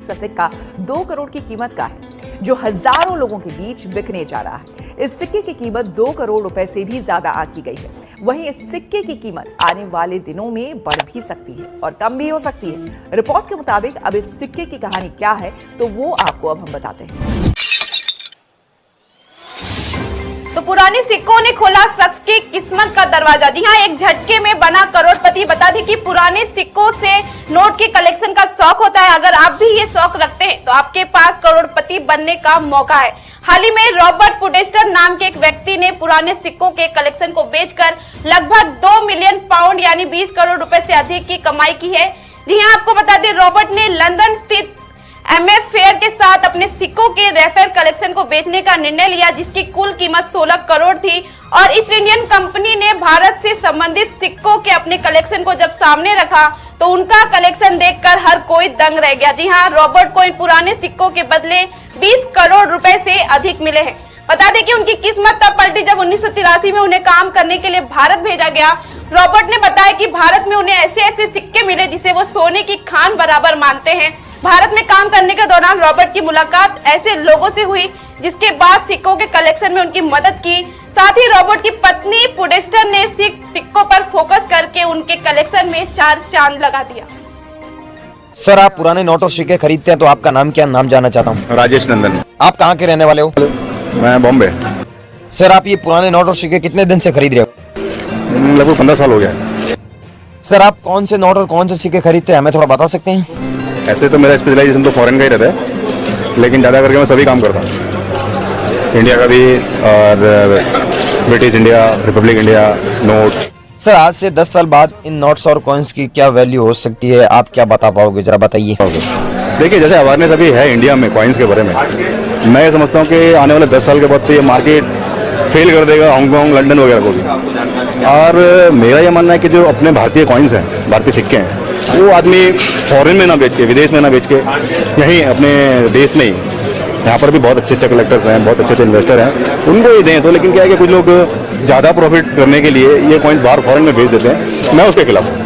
सिक्का 2 करोड़ की कीमत का है, जो हजारों लोगों के बीच बिकने जा रहा है। इस सिक्के की कीमत 2 करोड़ रुपए से भी ज्यादा आंकी गई है। वहीं इस सिक्के की कीमत आने वाले दिनों में बढ़ भी सकती है और कम भी हो सकती है। रिपोर्ट के मुताबिक अब इस सिक्के की कहानी क्या है, तो वो आपको अब हम बताते हैं। तो पुराने सिक्कों ने खोला शख्स की किस्मत का दरवाजा। जी हाँ, एक झटके में बना करोड़पति। बता दें कि पुराने सिक्कों से नोट के कलेक्शन का शौक होता है। अगर आप भी ये शौक रखते हैं तो आपके पास करोड़पति बनने का मौका है। हाल ही में रॉबर्ट पुडेस्टर नाम के एक व्यक्ति ने पुराने सिक्कों के कलेक्शन को बेचकर लगभग 2 मिलियन पाउंड यानी 20 करोड़ रुपए से अधिक की कमाई की है। जी हाँ, आपको बता दें रॉबर्ट ने लंदन स्थित एमएफ फेयर के साथ अपने सिक्कों के रेफर कलेक्शन को बेचने का निर्णय लिया, जिसकी कुल कीमत 16 करोड़ थी। और इस इंडियन कंपनी ने भारत से संबंधित सिक्कों के अपने कलेक्शन को जब सामने रखा तो उनका कलेक्शन देखकर हर कोई दंग रह गया। जी हाँ, रॉबर्ट को इन पुराने सिक्कों के बदले 20 करोड़ रुपए से अधिक मिले हैं। बता दें कि उनकी किस्मत तब पलटी जब 1983 में उन्हें काम करने के लिए भारत भेजा गया। रॉबर्ट ने बताया कि भारत में उन्हें ऐसे ऐसे सिक्के मिले जिसे वो सोने की खान बराबर मानते हैं। भारत में काम करने के दौरान रॉबर्ट की मुलाकात ऐसे लोगों से हुई जिसके बाद सिक्कों के कलेक्शन में उनकी मदद की। साथ ही रॉबर्ट की पत्नी पुडेस्टर ने सिक्कों पर फोकस करके उनके कलेक्शन में 4 चांद लगा दिया। सर, आप पुराने नोट और सिक्के खरीदते हैं तो आपका नाम क्या? नाम जानना चाहता हूँ। राजेश नंदन। आप कहाँ के रहने वाले हो? मैं बॉम्बे। सर, आप ये पुराने नोट और सिक्के कितने दिन से खरीद रहे हो? लगभग 15 साल हो गया। सर, आप कौन से नोट और कौन से सिक्के खरीदते हैं, हमें थोड़ा बता सकते हैं? ऐसे तो मेरा स्पेशलाइजेशन तो फॉरेन का ही रहता है, लेकिन ज़्यादा करके मैं सभी काम करता हूँ, इंडिया का भी और British India, Republic India, note. Sir, आज से 10 साल बाद इन नोट्स और कॉइन्स की क्या वैल्यू हो सकती है, आप क्या बता पाओगे, जरा बताइए। देखिए, जैसे अवेयरनेस अभी है इंडिया में कॉइन्स के बारे में, मैं समझता हूँ कि आने वाले 10 साल के बाद तो ये मार्केट फेल कर देगा हांगकांग, लंदन वगैरह को भी। और मेरा ये मानना है कि जो अपने भारतीय कॉइन्स हैं, भारतीय सिक्के हैं, वो आदमी फॉरेन में ना बेच के, विदेश में ना बेच के, यहीं अपने देश में ही, यहाँ पर भी बहुत अच्छे अच्छे कलेक्टर्स हैं, बहुत अच्छे अच्छे इन्वेस्टर हैं, उनको ही दें। तो लेकिन क्या है कि कुछ लोग ज़्यादा प्रॉफिट करने के लिए ये कॉइन्स बाहर फॉरेन में बेच देते हैं, मैं उसके खिलाफ हूँ।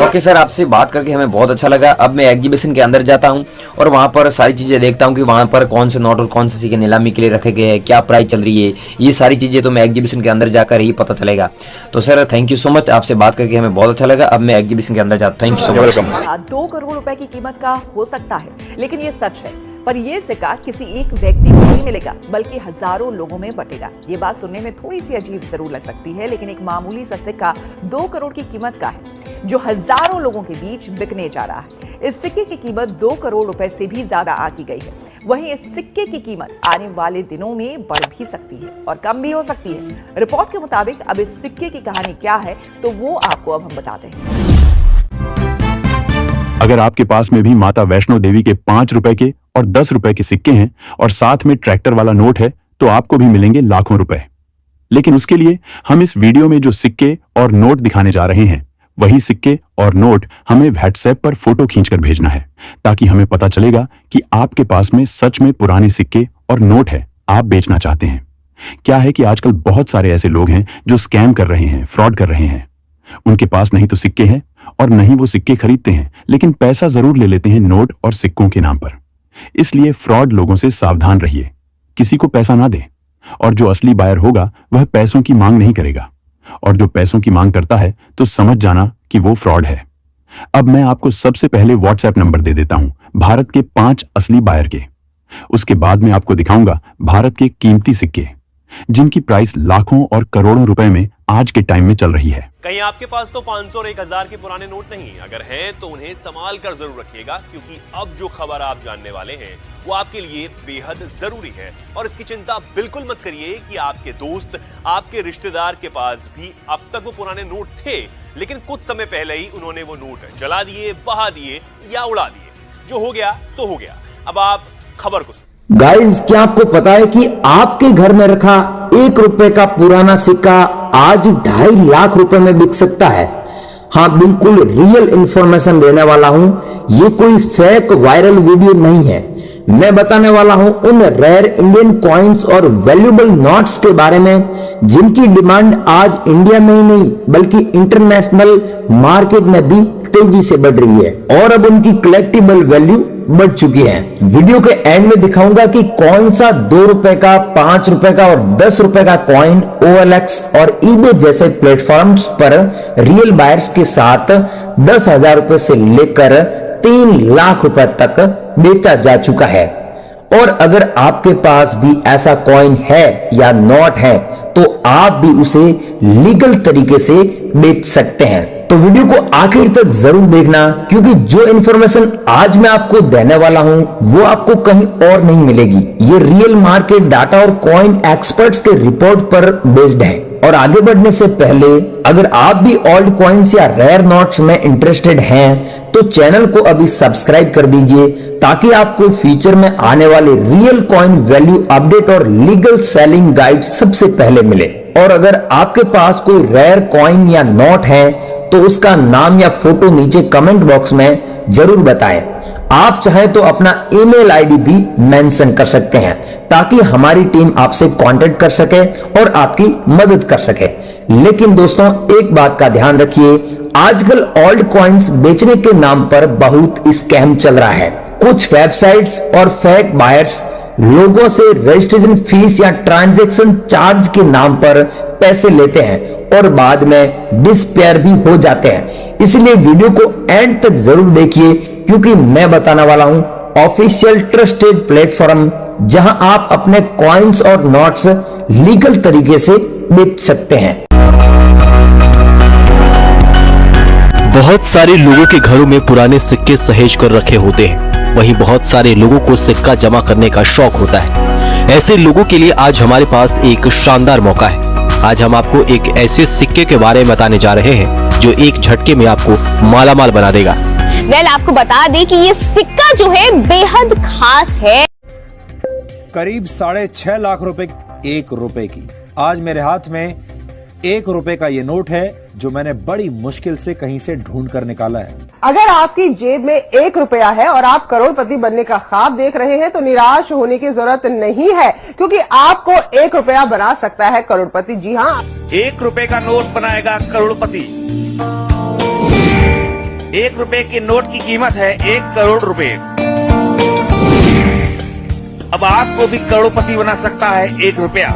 ओके सर, आपसे बात करके हमें बहुत अच्छा लगा। अब मैं एग्जीबिशन के अंदर जाता हूँ और वहाँ पर सारी चीज़ें देखता हूँ कि वहाँ पर कौन से नोट और कौन से सिक्के नीलामी के लिए रखे गए हैं, क्या प्राइस चल रही है, ये सारी चीज़ें तो मैं एग्जीबिशन के अंदर जाकर ही पता चलेगा। तो sir, thank you so much, आपसे बात करके हमें बहुत अच्छा लगा। अब मैं एग्जीबिशन के अंदर जाता हूँ। Thank you so much. 2 crore रुपए की कीमत का हो सकता है, लेकिन ये सच है। पर यह सिक्का किसी एक व्यक्ति को नहीं मिलेगा, बल्कि हजारों लोगों में बटेगा। ये बात सुनने में थोड़ी सी अजीब जरूर लग सकती है, लेकिन एक मामूली सा सिक्का 2 करोड़ की कीमत का है, जो हजारों लोगों के बीच बिकने जा रहा है। इस सिक्के की कीमत 2 करोड़ रुपए से भी ज्यादा आंकी गई है। वहीं इस सिक्के की कीमत आने वाले दिनों में बढ़ भी सकती है और कम भी हो सकती है। रिपोर्ट के मुताबिक अब इस सिक्के की कहानी क्या है, तो वो आपको अब हम बताते हैं। अगर आपके पास में भी माता वैष्णो देवी के 5 रुपए के और 10 रुपए के सिक्के हैं और साथ में ट्रैक्टर वाला नोट है, तो आपको भी मिलेंगे लाखों रुपए। लेकिन उसके लिए हम इस वीडियो में जो सिक्के और नोट दिखाने जा रहे हैं, वही सिक्के और नोट हमें व्हाट्सएप पर फोटो खींचकर भेजना है, ताकि हमें पता चलेगा कि आपके पास में सच में पुराने सिक्के और नोट है, आप बेचना चाहते हैं। क्या है कि आजकल बहुत सारे ऐसे लोग हैं जो स्कैम कर रहे हैं, फ्रॉड कर रहे हैं। उनके पास नहीं तो सिक्के हैं और नहीं वो सिक्के खरीदते हैं, लेकिन पैसा जरूर ले लेते हैं नोट और सिक्कों के नाम पर। इसलिए फ्रॉड लोगों से सावधान रहिए, किसी को पैसा ना दें। और जो असली बायर होगा वह पैसों की मांग नहीं करेगा, और जो पैसों की मांग करता है तो समझ जाना कि वो फ्रॉड है। अब मैं आपको सबसे पहले व्हाट्सएप नंबर दे देता हूं भारत के 5 असली बायर के। उसके बाद में आपको दिखाऊंगा भारत के कीमती सिक्के, जिनकी प्राइस लाखों और करोड़ों रुपए में आज के टाइम में चल रही है। कहीं आपके पास तो 500 और 1000 के पुराने नोट नहीं, अगर हैं तो उन्हें संभाल कर जरूर रखिएगा, क्योंकि अब जो खबर आप जानने वाले हैं वो आपके लिए बेहद जरूरी है। और इसकी चिंता बिल्कुल मत करिए कि आपके दोस्त, आपके रिश्तेदार के पास भी अब तक वो पुराने नोट थे, लेकिन कुछ समय पहले ही उन्होंने वो नोट जला दिए, बहा दिए या उड़ा दिए। जो हो गया सो हो गया। अब आप खबर को सुनिए। गाइस, क्या आपको पता है कि आपके घर में रखा 1 रुपए का पुराना सिक्का आज 2.5 लाख रुपए में बिक सकता है? हाँ, बिल्कुल रियल इंफॉर्मेशन देने वाला हूं। ये कोई फेक वायरल वीडियो नहीं है। मैं बताने वाला हूं उन रेयर इंडियन कॉइन्स और वैल्यूएबल नोट्स के बारे में जिनकी डिमांड आज इंडिया में ही नहीं बल्कि इंटरनेशनल मार्केट में भी तेजी से बढ़ रही है, और अब उनकी कलेक्टिबल वैल्यू बढ़ चुकी है। वीडियो के एंड में दिखाऊंगा कि कौन सा 2 रुपए का, 5 रुपए का और 10 रुपए का कॉइन OLX और eBay जैसे प्लेटफॉर्म्स पर रियल बायर्स के साथ 10,000 रुपए से लेकर 3 लाख रुपए तक बेचा जा चुका है। और अगर आपके पास भी ऐसा कॉइन है या नोट है तो आप भी उसे लीगल तरीके से बेच सकते हैं। तो वीडियो को आखिर तक जरूर देखना, क्योंकि जो इन्फॉर्मेशन आज मैं आपको देने वाला हूं वो आपको कहीं और नहीं मिलेगी। ये रियल मार्केट डाटा और कॉइन एक्सपर्ट्स के रिपोर्ट पर बेस्ड है। और आगे बढ़ने से पहले अगर आप भी ओल्ड कॉइन्स या रेयर नोट्स में इंटरेस्टेड हैं तो चैनल को अभी सब्सक्राइब कर दीजिए, ताकि आपको फ्यूचर में आने वाले रियल कॉइन वैल्यू अपडेट और लीगल सेलिंग गाइड सबसे पहले मिले। और अगर आपके पास कोई रेयर कॉइन या नोट है तो उसका नाम या फोटो नीचे कमेंट बॉक्स में जरूर बताएं। आप चाहें तो अपना ईमेल आईडी भी मेंशन कर सकते हैं, ताकि हमारी टीम आपसे कांटेक्ट कर सके और आपकी मदद कर सके। लेकिन दोस्तों एक बात का ध्यान रखिए, आजकल ओल्ड कॉइन्स बेचने के नाम पर बहुत स्कैम चल रहा है। कुछ वेबसाइट्स और फेक बायर्स लोगों से रजिस्ट्रेशन फीस या ट्रांजैक्शन चार्ज के नाम पर पैसे लेते हैं और बाद में डिसपेयर भी हो जाते हैं। इसलिए वीडियो को एंड तक जरूर देखिए, क्योंकि मैं बताने वाला हूं ऑफिशियल ट्रस्टेड प्लेटफॉर्म जहां आप अपने कॉइन्स और नोट्स लीगल तरीके से बेच सकते हैं। बहुत सारे लोगों के घरों में पुराने सिक्के सहेज कर रखे होते हैं। वहीं बहुत सारे लोगों को सिक्का जमा करने का शौक होता है। ऐसे लोगों के लिए आज हमारे पास एक शानदार मौका है। आज हम आपको एक ऐसे सिक्के के बारे में बताने जा रहे हैं जो एक झटके में आपको मालामाल बना देगा। आपको बता दें कि ये सिक्का जो है बेहद खास है। करीब 6.5 लाख रुपए 1 रुपए की। आज मेरे हाथ में 1 रुपए का ये नोट है जो मैंने बड़ी मुश्किल से कहीं से ढूंढ कर निकाला है। अगर आपकी जेब में 1 रुपया है और आप करोड़पति बनने का ख्वाब देख रहे हैं तो निराश होने की जरूरत नहीं है, क्योंकि आपको 1 रुपया बना सकता है करोड़पति। जी हाँ, 1 रुपए का नोट बनाएगा करोड़पति। 1 रुपए के नोट की कीमत है 1 करोड़ रुपए। अब आपको भी करोड़पति बना सकता है 1 रुपया।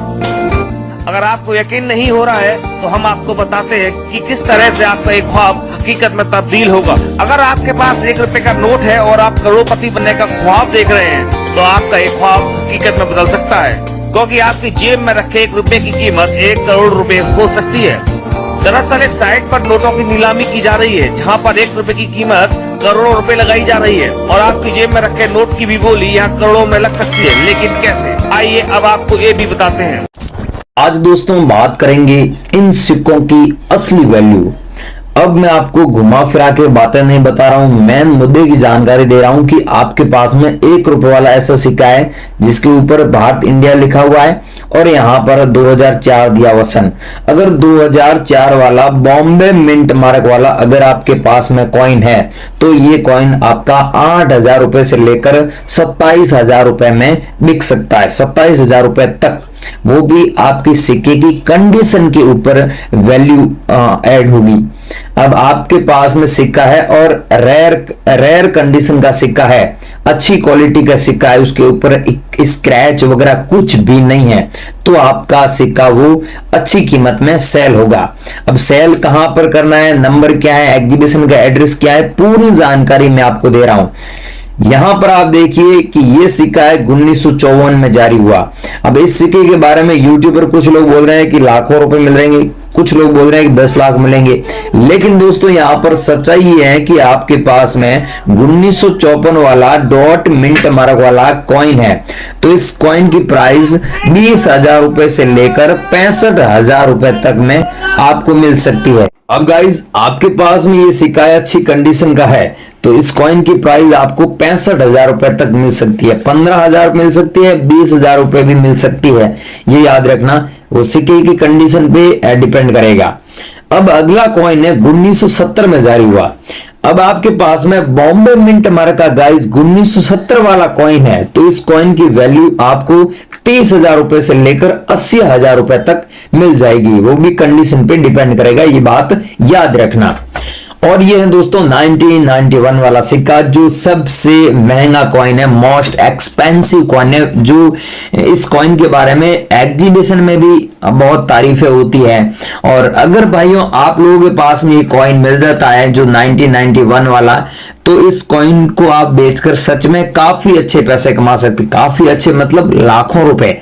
अगर आपको यकीन नहीं हो रहा है तो हम आपको बताते हैं कि किस तरह से आपका एक ख्वाब हकीकत में तब्दील होगा। अगर आपके पास 1 रुपए का नोट है और आप करोड़पति बनने का ख्वाब देख रहे हैं तो आपका एक ख्वाब हकीकत में बदल सकता है, क्योंकि आपकी जेब में रखे 1 रुपए की कीमत 1 करोड़ रुपए हो सकती है। दरअसल एक साइट पर नोटों की नीलामी की जा रही है, जहां पर 1 रुपए की कीमत करोड़ों रुपए लगाई जा रही है और आपकी जेब में रखे नोट की भी बोली यहाँ करोड़ों में लग सकती है। लेकिन कैसे, आइए अब आपको ये भी बताते हैं। आज दोस्तों बात करेंगे इन सिक्कों की असली वैल्यू। अब मैं आपको घुमा फिरा के बातें नहीं बता रहा हूं, मेन मुद्दे की जानकारी दे रहा हूं कि आपके पास में 1 रुपए वाला ऐसा सिक्का है जिसके ऊपर भारत इंडिया लिखा हुआ है और यहाँ पर 2004 दिया हुआ सन। अगर 2004 वाला बॉम्बे मिंट मार्क वाला अगर आपके पास में कॉइन है तो ये कॉइन आपका 8,000 रुपए से लेकर 27,000 रुपए में बिक सकता है। 27,000 रुपए तक, वो भी आपकी सिक्के की कंडीशन के ऊपर वैल्यू ऐड होगी। अब आपके पास में सिक्का है और रेयर कंडीशन का सिक्का है, अच्छी क्वालिटी का सिक्का है, उसके ऊपर स्क्रैच वगैरह कुछ भी नहीं है, तो आपका सिक्का वो अच्छी कीमत में सेल होगा। अब सेल कहां पर करना है, नंबर क्या है, एग्जीबिशन का एड्रेस क्या है, पूरी जानकारी मैं आपको दे रहा हूं। यहां पर आप देखिए कि ये सिक्का है 1954 में जारी हुआ। अब इस सिक्के के बारे में यूट्यूबर कुछ लोग बोल रहे हैं कि लाखों रुपए मिल रहेंगे, कुछ लोग बोल रहे हैं कि 10 लाख मिलेंगे। लेकिन दोस्तों यहाँ पर सच्चाई ये है कि आपके पास में 1954 वाला डॉट मिंट मार्क वाला कॉइन है, तो इस कॉइन की प्राइस 20,000 रुपए से लेकर 65,000 रुपए तक में आपको मिल सकती है। अब गाइज आपके पास में ये सिक्का अच्छी कंडीशन का है तो इस कॉइन की प्राइस आपको 65,000 रुपए तक मिल सकती है, 15,000 मिल सकती है, 20,000 रुपए भी मिल सकती है। ये याद रखना, वो सिक्के की कंडीशन पे डिपेंड करेगा। अब अगला कॉइन है 1970 में जारी हुआ। अब आपके पास में बॉम्बे मिंट मार्क का गाइस 1970 वाला कॉइन है, तो इस कॉइन की वैल्यू आपको 30,000 रुपए से लेकर 80,000 रुपए तक मिल जाएगी, वो भी कंडीशन पे डिपेंड करेगा, ये बात याद रखना। और ये है दोस्तों 1991 वाला सिक्का, जो सबसे महंगा कॉइन है, मोस्ट एक्सपेंसिव कॉइन है। जो इस कॉइन के बारे में एग्जीबिशन में भी बहुत तारीफें होती है। और अगर भाइयों आप लोगों के पास में ये कॉइन मिल जाता है जो 1991 वाला, तो इस कॉइन को आप बेचकर सच में काफी अच्छे पैसे कमा सकते, काफी अच्छे मतलब लाखों रुपए।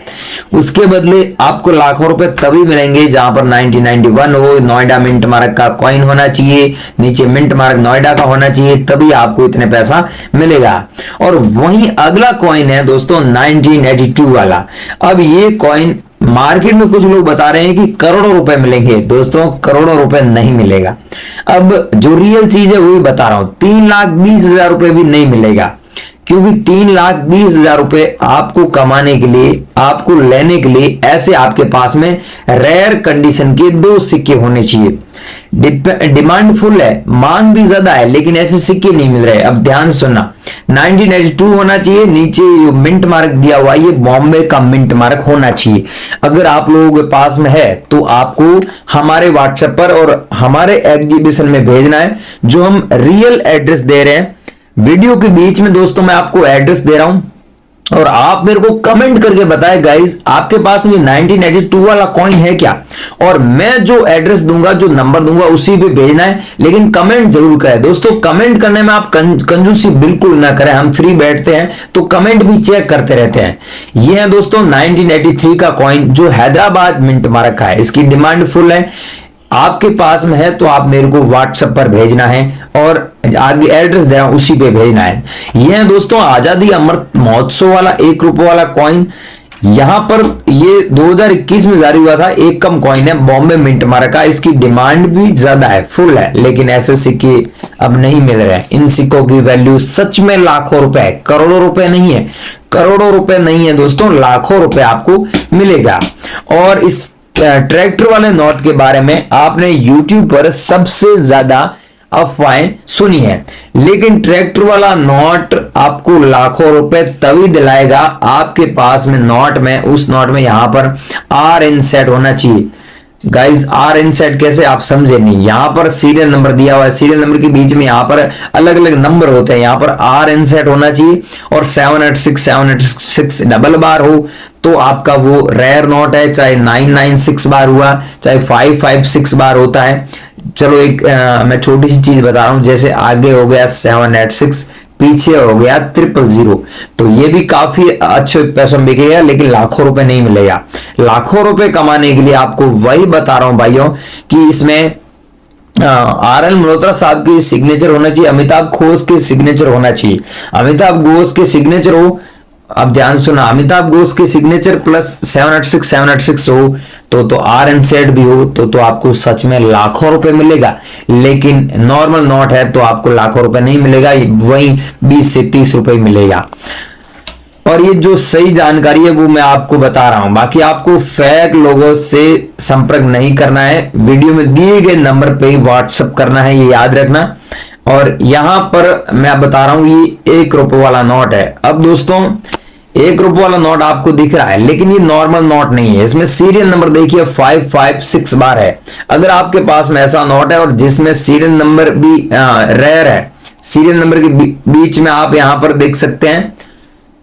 उसके बदले आपको लाखों रुपए तभी मिलेंगे जहां पर 1991 हो, नोएडा मिंट मार्क का कॉइन होना चाहिए, नीचे मिंट मार्क नोएडा का होना चाहिए, तभी आपको इतने पैसा मिलेगा। और वहीं अगला कॉइन है दोस्तों 1982 वाला। अब ये कॉइन मार्केट में कुछ लोग बता रहे हैं कि करोड़ों रुपए मिलेंगे। दोस्तों करोड़ों रुपए नहीं मिलेगा। अब जो रियल चीज है वही बता रहा हूं, 3,20,000 रुपए भी नहीं मिलेगा, क्योंकि 3,20,000 रुपए आपको कमाने के लिए, आपको लेने के लिए ऐसे आपके पास में रेयर कंडीशन के 2 सिक्के होने चाहिए। डिमांड फुल है, मांग भी ज्यादा है, लेकिन ऐसे सिक्के नहीं मिल रहे। अब ध्यान से सुनना, 1982 होना चाहिए, नीचे जो मिंट मार्क दिया हुआ है ये बॉम्बे का मिंट मार्क होना चाहिए। अगर आप लोगों के पास में है तो आपको हमारे व्हाट्सएप पर और हमारे एग्जीबिशन में भेजना है, जो हम रियल एड्रेस दे रहे हैं। वीडियो के बीच में दोस्तों मैं आपको एड्रेस दे रहा हूं और आप मेरे को कमेंट करके बताएं गाइस, आपके पास में 1982 वाला कॉइन है क्या, और मैं जो एड्रेस दूंगा, जो नंबर दूंगा, उसी पे भेजना है। लेकिन कमेंट जरूर करें दोस्तों, कमेंट करने में आप कंजूसी बिल्कुल ना करें। हम फ्री बैठते हैं तो कमेंट भी चेक करते रहते हैं। ये है दोस्तों 1983 का कॉइन, जो हैदराबाद मिंट मार्क का है। इसकी डिमांड फुल है। आपके पास में है तो आप मेरे को व्हाट्सएप पर भेजना है और आगे एड्रेस दे रहा हूं उसी पे भेजना है। यह है दोस्तों आजादी अमृत महोत्सव वाला 1 रुपए वाला कॉइन। यहां पर ये 2021 में जारी हुआ था। एक कम कॉइन है, बॉम्बे मिंट मार्क का। इसकी डिमांड भी ज्यादा है, फुल है, लेकिन ऐसे सिक्के अब नहीं मिल रहे हैं। इन सिक्कों की वैल्यू सच में लाखों रुपए है, करोड़ों रुपए नहीं है। करोड़ों रुपए नहीं है दोस्तों, लाखों रुपए आपको मिलेगा। और इस ट्रैक्टर वाले नोट के बारे में आपने YouTube पर सबसे ज्यादा अफवाहें सुनी है, लेकिन ट्रैक्टर वाला नोट आपको लाखों रुपए तभी दिलाएगा आपके पास में नोट में, उस नोट में यहां पर आर इनसेट होना चाहिए। गाइज आर इनसेट कैसे, आप समझे नहीं। यहां पर सीरियल नंबर दिया हुआ है, सीरियल नंबर के बीच में यहां पर अलग अलग नंबर होते हैं, यहां पर आर इनसेट होना चाहिए। और 786 डबल बार हो तो आपका वो रेयर नोट है। चाहे 996 बार हुआ, चाहे 556 बार होता है। चलो एक मैं छोटी सी चीज बता रहा हूं, जैसे आगे हो गया 786, पीछे हो गया 000, तो ये भी काफी अच्छे पैसों में बिकेगा, लेकिन लाखों रुपए नहीं मिलेगा। लाखों रुपए कमाने के लिए आपको वही बता रहा हूं भाइयों कि इसमें RL मल्होत्रा साहब की सिग्नेचर होना चाहिए, अमिताभ घोष के सिग्नेचर होना चाहिए। अमिताभ घोष के सिग्नेचर हो, अब ध्यान सुना, अमिताभ घोष के सिग्नेचर प्लस 786 हो तो आर इनसेट भी हो तो आपको सच में लाखों रुपए मिलेगा। लेकिन नॉर्मल नोट है तो आपको लाखों रुपए नहीं मिलेगा, वहीं 20 से 30 रुपए मिलेगा। और ये जो सही जानकारी है वो मैं आपको बता रहा हूं। बाकी आपको फेक लोगों से संपर्क नहीं करना है, वीडियो में दिए गए नंबर पे ही व्हाट्सएप करना है, ये याद रखना। और यहां पर मैं बता रहा हूं ये 1 रुपए वाला नोट है। अब दोस्तों 1 रुपए वाला नोट आपको दिख रहा है, लेकिन ये नॉर्मल नोट नहीं है। इसमें सीरियल नंबर देखिए 556 बार है। अगर आपके पास में ऐसा नोट है और जिसमें सीरियल नंबर भी रेयर है, सीरियल नंबर के बीच में आप यहां पर देख सकते हैं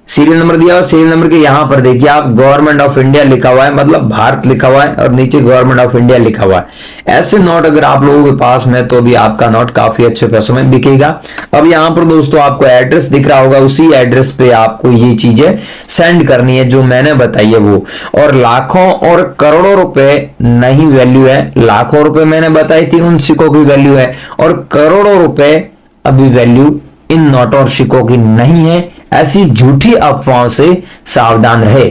सीरियल नंबर दिया हुआ, सीरियल नंबर के यहां पर देखिए आप गवर्नमेंट ऑफ इंडिया लिखा हुआ है, मतलब भारत लिखा हुआ है, और नीचे गवर्नमेंट ऑफ इंडिया लिखा हुआ है। ऐसे नोट अगर आप लोगों के पास में, तो भी आपका नोट काफी अच्छे पैसों में बिकेगा। अब यहां पर दोस्तों आपको एड्रेस दिख रहा होगा, उसी एड्रेस पे आपको ये चीजें सेंड करनी है जो मैंने बताई है वो। और लाखों और करोड़ों रुपए नहीं वैल्यू है, लाखों रुपए मैंने बताई थी उन सिक्कों की वैल्यू है, और करोड़ों रुपए अभी वैल्यू इन नोटों और सिक्कों की नहीं है। ऐसी झूठी अफवाहों से सावधान रहे।